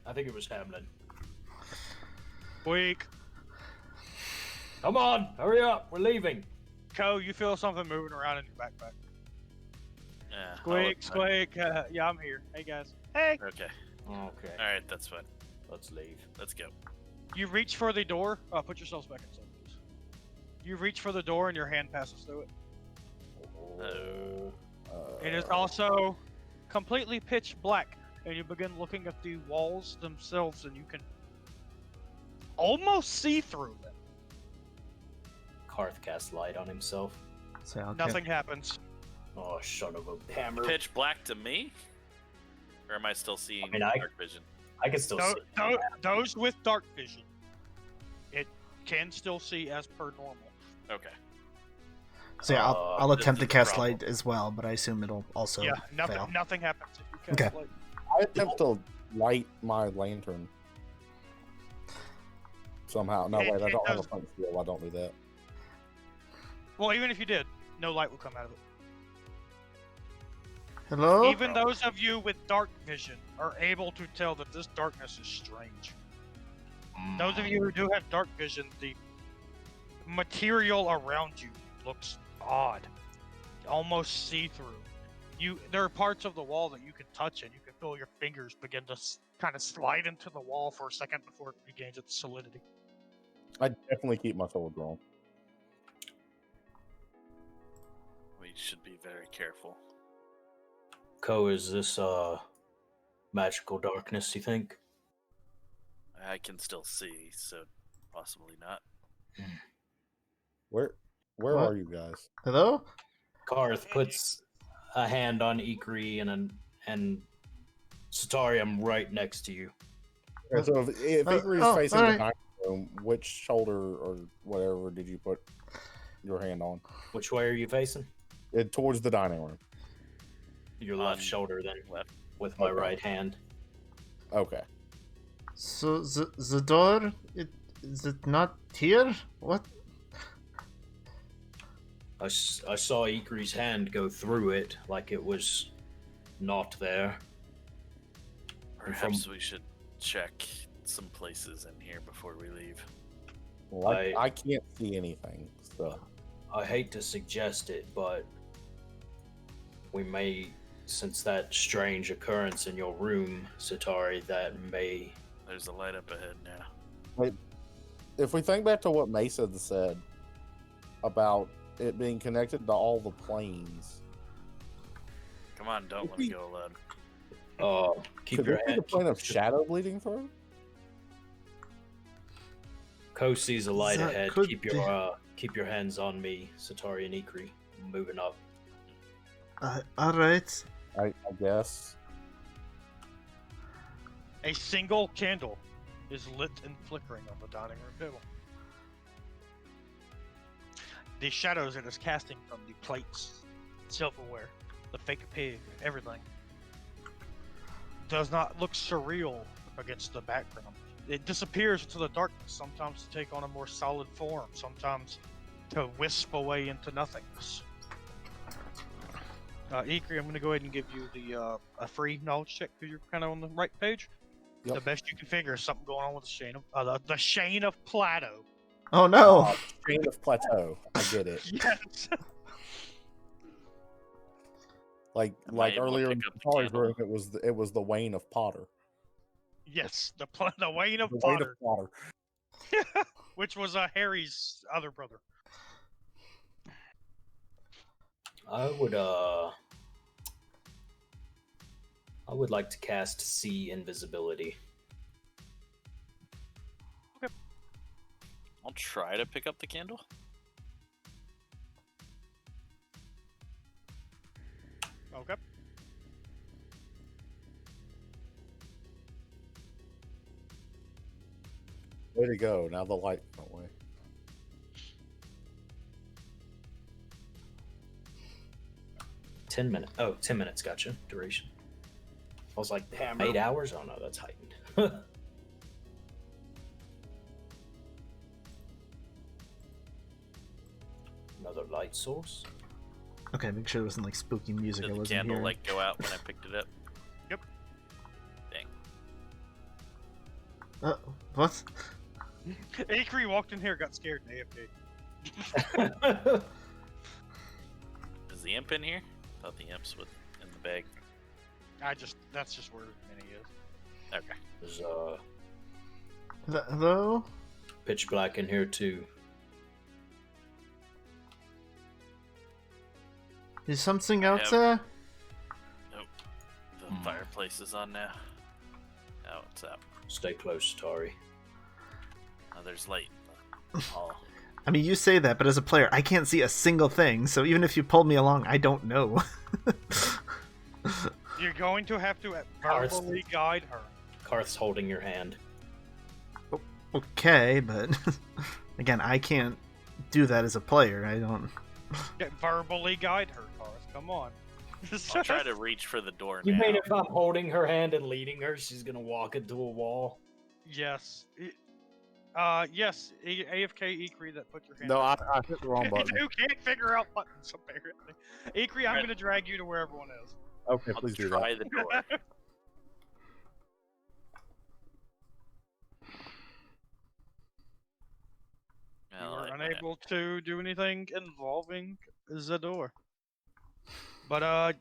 I think it was Hamlin. Weak. Come on, hurry up, we're leaving. Co, you feel something moving around in your backpack. Yeah. Squeak. Yeah, I'm here. Hey, guys. Hey. Okay. Okay, Alright, that's fine. let's leave. Let's go. You reach for the door. Put yourselves back inside, please. You reach for the door and your hand passes through it. Oh. It is also completely pitch black, and you begin looking at the walls themselves, and you can almost see through them. Karth casts light on himself. So I'll Nothing happens. Oh, son of a hammer. Pitch black to me? Or am I still seeing I mean, dark vision? I can still see. Those with dark vision, it can still see as per normal. Okay. So yeah, I'll this attempt is to the cast problem. light as well, but I assume it'll also Yeah, fail. nothing happens if you cast Okay. light. I attempt to light my lantern. Somehow. No, It- wait, I it don't have a does- front steel. I don't do that. Well, even if you did, no light will come out of it. Hello? Even those of you with dark vision are able to tell that this darkness is strange. Those of you who do have dark vision, the material around you looks odd, almost see-through. There are parts of the wall that you can touch, and you can feel your fingers begin to kind of slide into the wall for a second before it regains its solidity. I definitely keep my sword drawn. We should be very careful. Ko, is this magical darkness, you think? I can still see, so possibly not. Where What? are you guys? Hello? Karth puts a hand on Ikrie and Setari, I'm right next to you. Okay, so if Ikrie is oh, facing alright. the dining room, which shoulder or whatever did you put your hand on? Which way are you facing? Towards the dining room. Your On left shoulder, then, Left. with my Okay. right hand. Okay. So the door, is it not here? What? I saw Ikrie's hand go through it like it was not there. Perhaps we should check some places in here before we leave. Well, I- I can't see anything. So I hate to suggest it, but we may, since that strange occurrence in your room, Setari, that may... There's a light up ahead now. if we think back to what Mesa said about it being connected to all the planes. Come on, don't let me go alone. Keep Could your there be hand. the plane of shadow bleeding through? Ko sees a light That ahead. could Keep your hands on me, Setari and Ikrie. Moving up. Alright. I guess. A single candle is lit and flickering on the dining room table. The shadows it is casting from the plates, silverware, the fake pig, everything, does not look surreal against the background. It disappears into the darkness, sometimes to take on a more solid form, sometimes to wisp away into nothingness. Ikrie, I'm going to go ahead and give you the a free knowledge check because you're kind of on the right page. Yep. The best you can figure is something going on with the Shane of the Shane of Plateau. Oh no! Chain of Plateau. I get it. Yes. Like Am I able to earlier in pick up the Setari's candle? room, it was the Wane of Pater. Yes, the Wane of The Wane of Pater, Pater. which was Harry's other brother. I would like to cast See Invisibility. I'll try to pick up the candle. Okay. Way to go. Now the light went away. Oh, 10 minutes, gotcha. Duration. I was like, damn, 8 hours? Oh no, that's heightened. Another light source. Okay, make sure it wasn't like spooky music. Did I the wasn't candle hearing. like go out when I picked it up? Yep. Dang. What? Ikrie walked in here, got scared, and AFK. Is the imp in here? I thought the imp's in the bag. That's just where Minnie is. Okay. There's Hello? pitch black in here too. Is something out Yep. there? Nope. The fireplace is on now. Now it's out. Stay close, Tari. Oh, there's light. in the hall. I mean, you say that, but as a player, I can't see a single thing. So even if you pulled me along, I don't know. You're going to have to verbally guide her. Karth's holding your hand. Okay, but again, I can't do that as a player. I don't. Verbally guide her, Karth. Come on. I'll try to reach for the door You now. mean if I'm holding her hand and leading her, she's gonna walk into a wall? Yes. Yes. AFK Ikrie that put your hand. No, up. I hit the wrong button. You can't figure out buttons apparently. Ikrie, I'm Right. gonna drag you to where everyone is. Okay, I'll please do try that. the door. You Well, are I- unable to do anything involving the door. But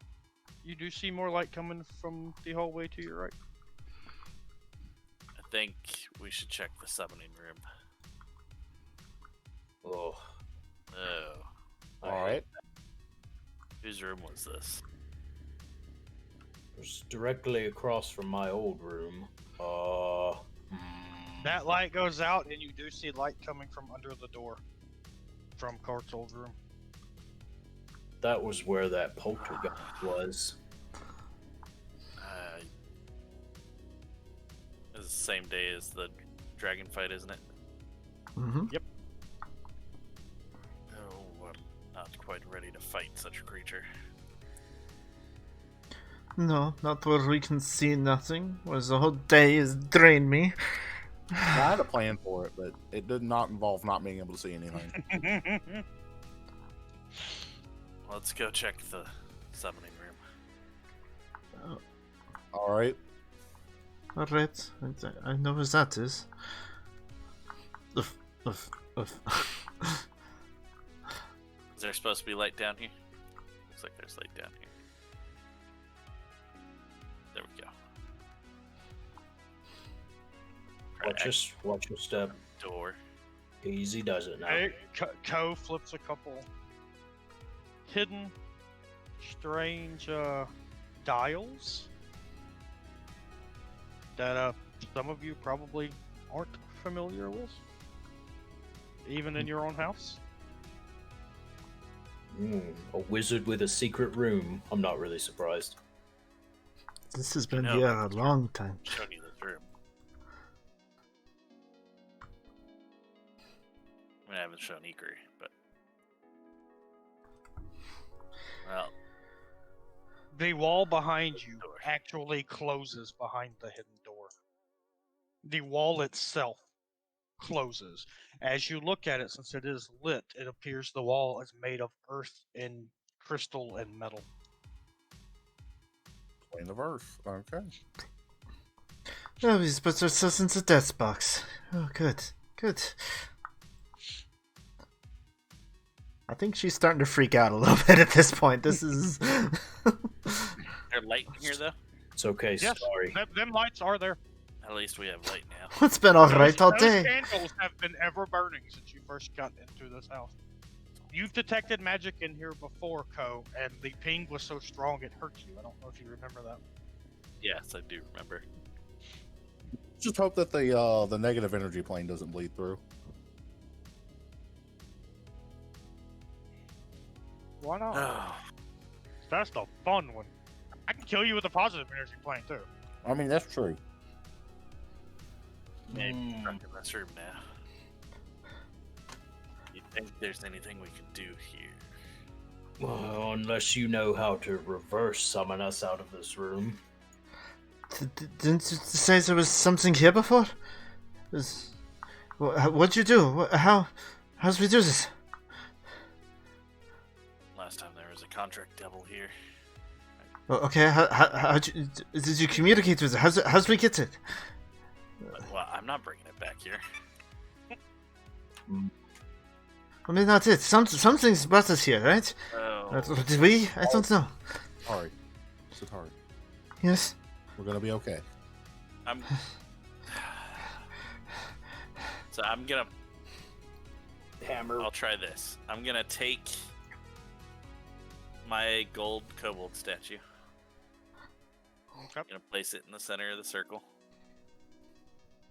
you do see more light coming from the hallway to your right. I think we should check the summoning room. Oh, Oh. All right. Whose room was this? It was directly across from my old room. That light goes out, and you do see light coming from under the door from Karth's old room. That was where that poltergeist was. It's the same day as the dragon fight, isn't it? Mm-hmm. Oh, I'm not quite ready to fight such a creature. No, not where we can see nothing. Whereas the whole day has drained me. I had a plan for it, but it did not involve not being able to see anything. Let's go check the summoning room. All right. Alright, I know where that is. Oof, oof, oof. Is there supposed to be light down here? Looks like there's light down here. There we go. Watch your step. Door. Easy does it now. Hey, Ko flips a couple hidden, strange dials that some of you probably aren't familiar with, even in your own house. A wizard with a secret room. I'm not really surprised. This has been No, here a long time. Showing you this room. I mean, I haven't shown Ikrie, but well, The wall behind you actually closes behind the hidden door. The wall itself closes. As you look at it, since it is lit, it appears the wall is made of earth and crystal and metal. Plane of Earth. Okay. Oh, he's put ourselves into the death box. Oh, good. Good. I think she's starting to freak out a little bit at this point. This is... there light in here though. It's okay, Yes, sorry. them lights are there. At least we have light now. It's been alright all Those day. candles have been ever burning since you first got into this house. You've detected magic in here before, Ko, and the ping was so strong it hurt you. I don't know if you remember that. Yes, I do remember. Just hope that the negative energy plane doesn't bleed through. Why not? Oh, That's the fun one. I can kill you with a positive energy plane too. I mean, that's true. maybe stuck in this room now. You think there's anything we can do here? Well, unless you know how to reverse summon us out of this room. Didn't you say there was something here before? What'd you do? How's we do this? Last time there was a contract devil here. Okay, did you communicate with it? How's we get it? Well, I'm not bringing it back here. I mean, that's it. Something's brought us here, right? Oh, Did we? I don't know. Sorry. Setari. Yes? We're gonna be okay. So I'm gonna Hammer. I'll try this. I'm gonna take my gold kobold statue. Okay. I'm gonna place it in the center of the circle.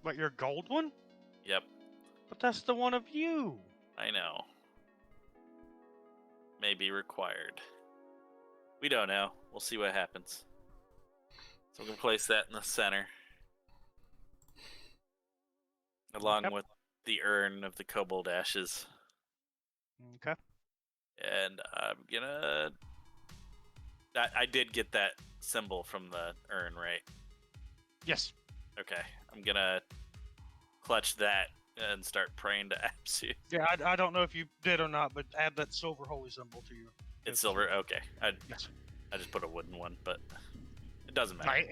But your gold one? Yep, But that's the one of you. I know. May be required. We don't know. We'll see what happens. So I'm gonna place that in the center. Along Yep. with the urn of the kobold ashes. Okay. And I'm gonna... I did get that symbol from the urn, right? Yes. Okay. I'm gonna clutch that and start praying to Apsu. Yeah, I don't know if you did or not, but add that silver holy symbol to you. It's silver? Okay. Yes. I just put a wooden one, but it doesn't No, matter.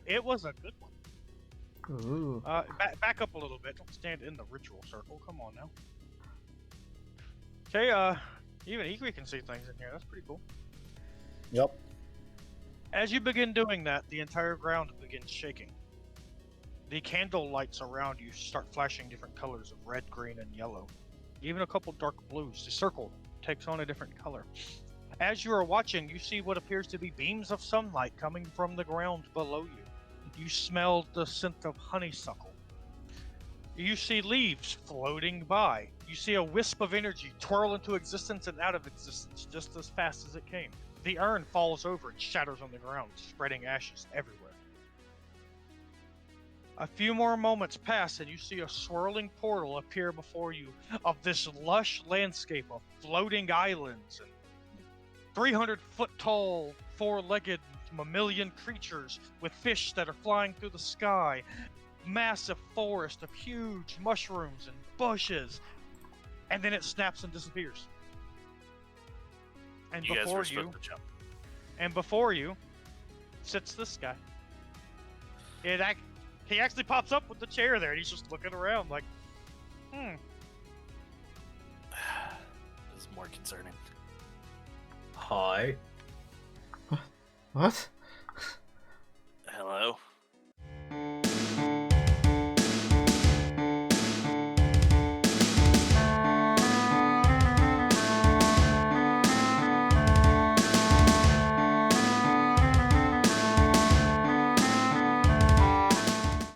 it was a good one. Ooh. Back up a little bit. Don't stand in the ritual circle. Come on now. Okay, even Ikrie can see things in here. That's pretty cool. Yep. As you begin doing that, the entire ground begins shaking. The candle lights around you start flashing different colors of red, green, and yellow. Even a couple dark blues. The circle takes on a different color. As you are watching, you see what appears to be beams of sunlight coming from the ground below you. You smell the scent of honeysuckle. You see leaves floating by. You see a wisp of energy twirl into existence and out of existence just as fast as it came. The urn falls over and shatters on the ground, spreading ashes everywhere. A few more moments pass and you see a swirling portal appear before you of this lush landscape of floating islands and 300-foot tall, four-legged mammalian creatures with fish that are flying through the sky, massive forest of huge mushrooms and bushes, and then it snaps and disappears. And You guys before were you, supposed to jump. and before you, sits this guy. He actually pops up with the chair there, and he's just looking around like, This is more concerning. Hi. What? Hello?